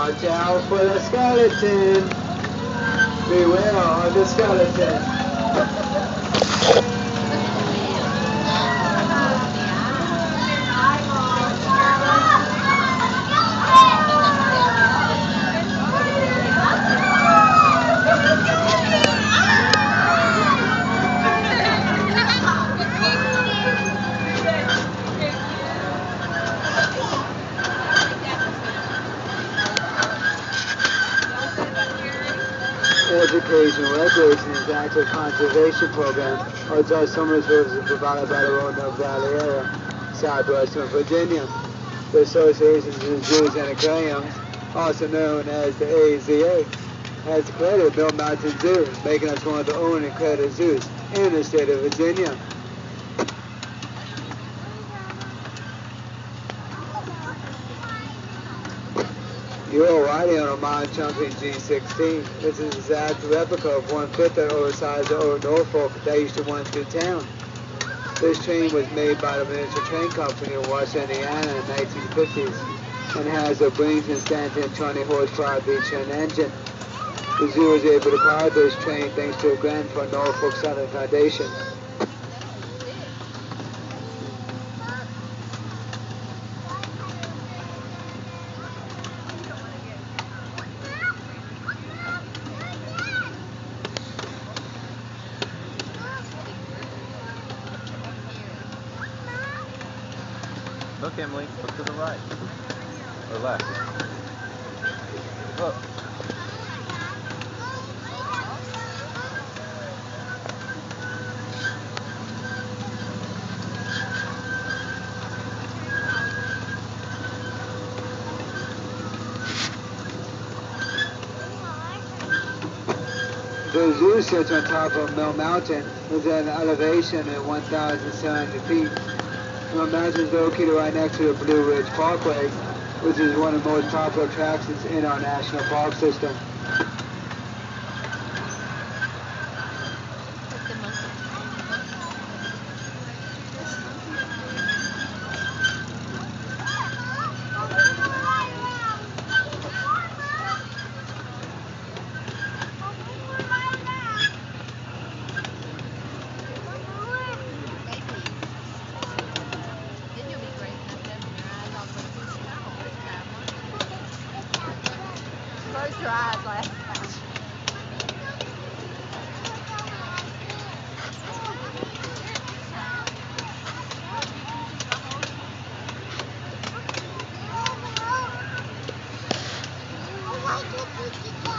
Watch out for the skeleton. Beware of the skeleton. Education, recreation, and active conservation program are just some resources provided by the Roanoke Valley area, southwestern Virginia. The Association of Zoos and Aquariums, also known as the AZA, has declared Mill Mountain Zoo, making us one of the only accredited zoos in the state of Virginia. You're riding on a Mind Jumping G16. This is an exact replica of 1/5 the oversized old Norfolk that used to run through town. This train was made by the Miniature Train Company in Washington, Indiana in the 1950s and has a Brinkton Stanton 20 horsepower V-twin engine. The zoo was able to acquire this train thanks to a grant from Norfolk Southern Foundation. Look, Emily, look to the right. Or left. Look. The zoo sits on top of Mill Mountain with an elevation at 1,700 feet. Mill Mountain is located right next to the Blue Ridge Parkway, which is one of the most popular attractions in our national park system. Close your eyes last time. Oh my God.